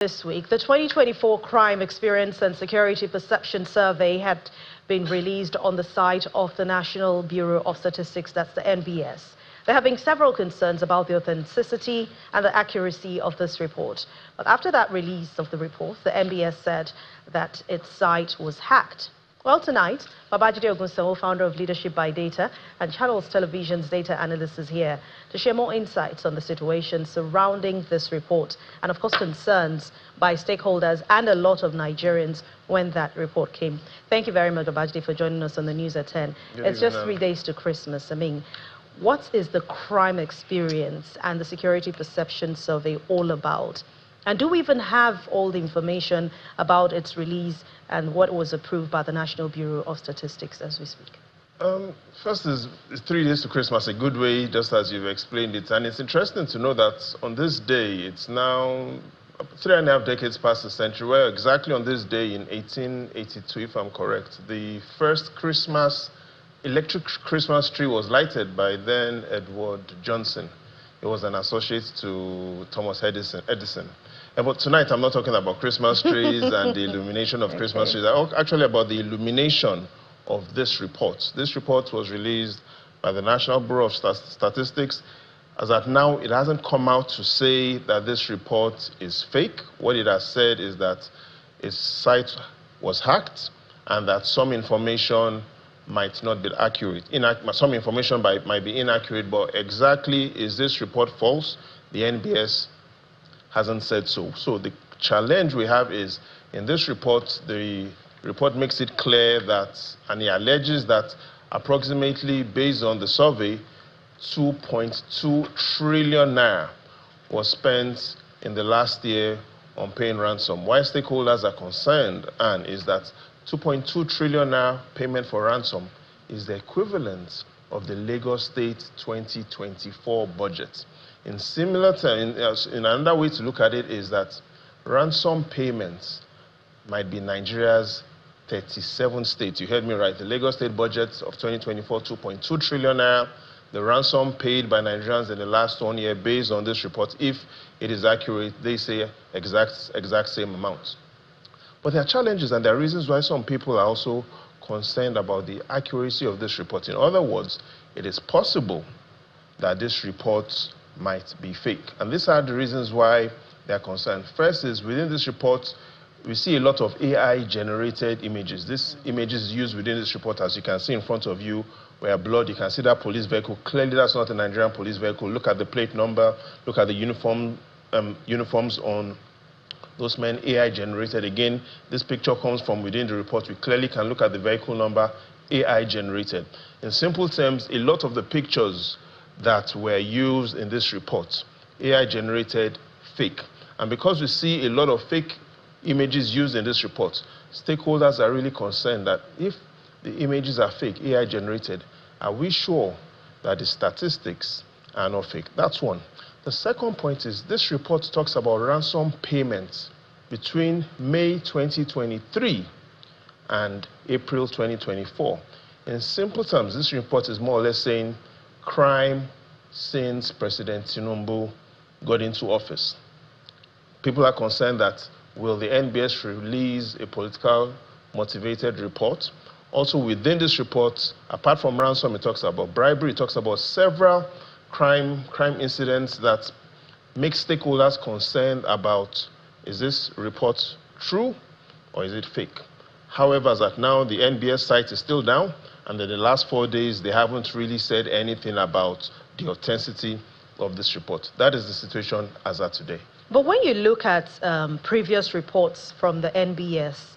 This week, the 2024 Crime Experience and Security Perception Survey had been released on the site of the National Bureau of Statistics, that's the NBS. There have been several concerns about the authenticity and the accuracy of this report. But after that release of the report, the NBS said that its site was hacked. Well, tonight, Babajide Ogunsanwo, founder of Leadership by Data and Channels Television's data analyst, is here to share more insights on the situation surrounding this report and, of course, concerns by stakeholders and a lot of Nigerians when that report came. Thank you very much, Babajide, for joining us on the News at 10. It's just 3 days to Christmas. I mean, what is the crime experience and the security perception survey all about? And do we even have all the information about its release and what was approved by the National Bureau of Statistics as we speak? First is 3 days to Christmas, a good way, just as you've explained it. And it's interesting to know that on this day, it's now 3.5 decades past the century, where exactly on this day in 1882, if I'm correct, the first electric Christmas tree was lighted by then Edward Johnson. He was an associate to Thomas Edison. But tonight, I'm not talking about Christmas trees and the illumination of Christmas trees. I'm actually about the illumination of this report. This report was released by the National Bureau of Statistics. As at now, it hasn't come out to say that this report is fake. What it has said is that its site was hacked and that some information might not be accurate. Some information might be inaccurate, but exactly is this report false? The NBS hasn't said so. So the challenge we have is, in this report, the report makes it clear that, and he alleges that approximately, based on the survey, 2.2 trillion naira was spent in the last year on paying ransom. Why stakeholders are concerned, and is that 2.2 trillion naira payment for ransom is the equivalent of the Lagos State 2024 budget. In similar terms, in another way to look at it is that ransom payments might be Nigeria's 37 states. You heard me right. The Lagos State budget of 2024, 2.2 trillion naira. The ransom paid by Nigerians in the last 1 year, based on this report, if it is accurate, they say exact same amount. But there are challenges and there are reasons why some people are also concerned about the accuracy of this report. In other words, it is possible that this report might be fake. And these are the reasons why they are concerned. First is, within this report, we see a lot of AI-generated images. These images used within this report, as you can see in front of you, were blood. You can see that police vehicle. Clearly, that's not a Nigerian police vehicle. Look at the plate number. Look at the uniforms on those men, AI-generated. Again, this picture comes from within the report. We clearly can look at the vehicle number, AI-generated. In simple terms, a lot of the pictures that were used in this report, AI-generated, fake. And because we see a lot of fake images used in this report, stakeholders are really concerned that if the images are fake, AI-generated, are we sure that the statistics are not fake? That's one. The second point is, this report talks about ransom payments between May 2023 and April 2024. In simple terms, this report is more or less saying crime since President Tinubu got into office. People are concerned that, will the NBS release a political motivated report? Also, within this report, apart from ransom, it talks about bribery, it talks about several crime incidents that make stakeholders concerned about, is this report true or is it fake? However, as at now, the NBS site is still down, and in the last 4 days, they haven't really said anything about the authenticity of this report. That is the situation as at today. But when you look at previous reports from the NBS,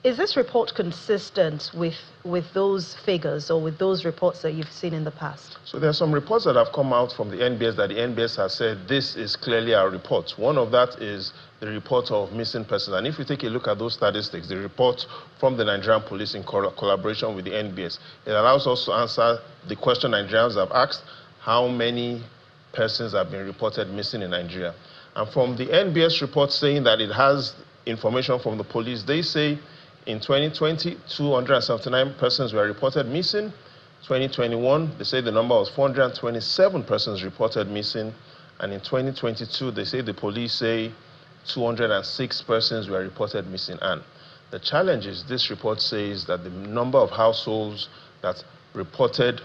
is this report consistent with those figures or with those reports that you've seen in the past? So there are some reports that have come out from the NBS that the NBS has said this is clearly our report. One of that is the report of missing persons. And if you take a look at those statistics, the report from the Nigerian police in collaboration with the NBS, it allows us to answer the question Nigerians have asked: how many persons have been reported missing in Nigeria? And from the NBS report saying that it has information from the police, they say in 2020, 279 persons were reported missing. 2021, they say the number was 427 persons reported missing. And in 2022, they say the police say 206 persons were reported missing. And the challenge is this report says that the number of households that reported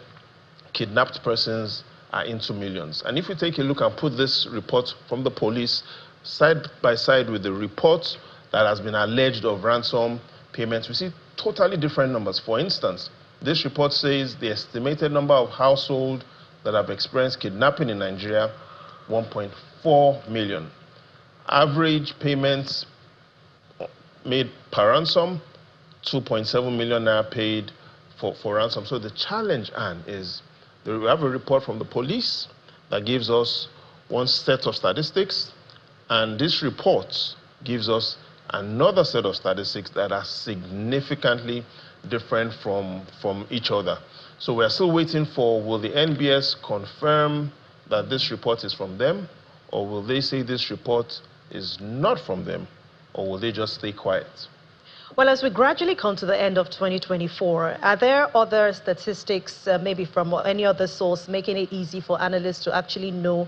kidnapped persons are into millions. And if we take a look and put this report from the police side by side with the report that has been alleged of ransom payments, we see totally different numbers. For instance, this report says the estimated number of households that have experienced kidnapping in Nigeria, 1.4 million. Average payments made per ransom, 2.7 million naira paid for ransom. So the challenge, Anne, is that we have a report from the police that gives us one set of statistics, and this report gives us another set of statistics that are significantly different from each other. So we are still waiting for, will the NBS confirm that this report is from them, or will they say this report is not from them, or will they just stay quiet? Well, as we gradually come to the end of 2024, are there other statistics, maybe from any other source, making it easy for analysts to actually know,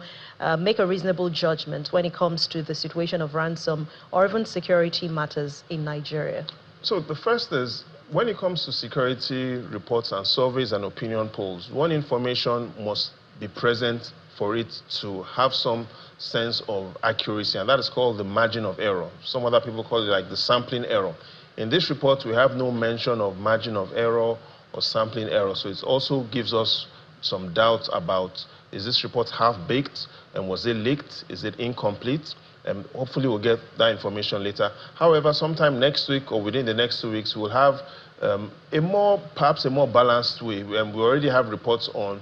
make a reasonable judgment when it comes to the situation of ransom or even security matters in Nigeria? So the first is, when it comes to security reports and surveys and opinion polls, one information must be present for it to have some sense of accuracy, and that is called the margin of error. Some other people call it like the sampling error. In this report, we have no mention of margin of error or sampling error, so it also gives us some doubt about, is this report half-baked, and was it leaked, is it incomplete? And hopefully we'll get that information later. However, sometime next week or within the next 2 weeks, we'll have perhaps a more balanced way. We already have reports on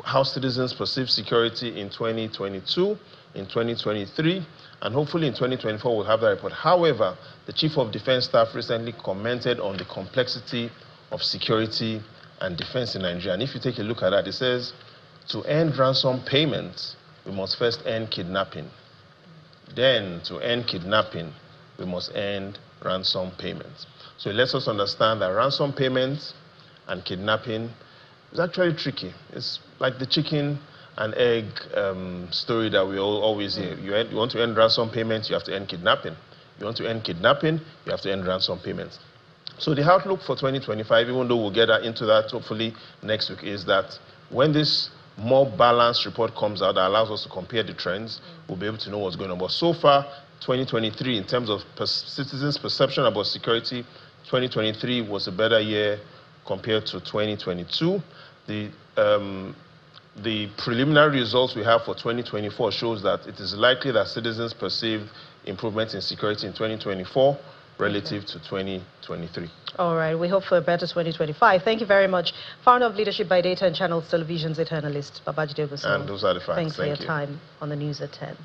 how citizens perceive security in 2022, in 2023, and hopefully in 2024 we'll have that report. However, the Chief of Defense Staff recently commented on the complexity of security and defense in Nigeria. And if you take a look at that, it says, to end ransom payments, we must first end kidnapping. Then, to end kidnapping, we must end ransom payments. So it lets us understand that ransom payments and kidnapping is actually tricky. It's like the chicken and egg story that we always hear. You want to end ransom payments, you have to end kidnapping. You want to end kidnapping, you have to end ransom payments. So the outlook for 2025, even though we'll get into that hopefully next week, is that when this more balanced report comes out that allows us to compare the trends, we'll be able to know what's going on. But so far, 2023, in terms of citizens' perception about security, 2023 was a better year compared to 2022. The preliminary results we have for 2024 shows that it is likely that citizens perceive improvements in security in 2024 relative to 2023. All right, we hope for a better 2025. Thank you very much. Founder of Leadership by Data and Channels Television's analyst, Babajide Ogunso. And those are the facts. Thanks for your time on the news at 10.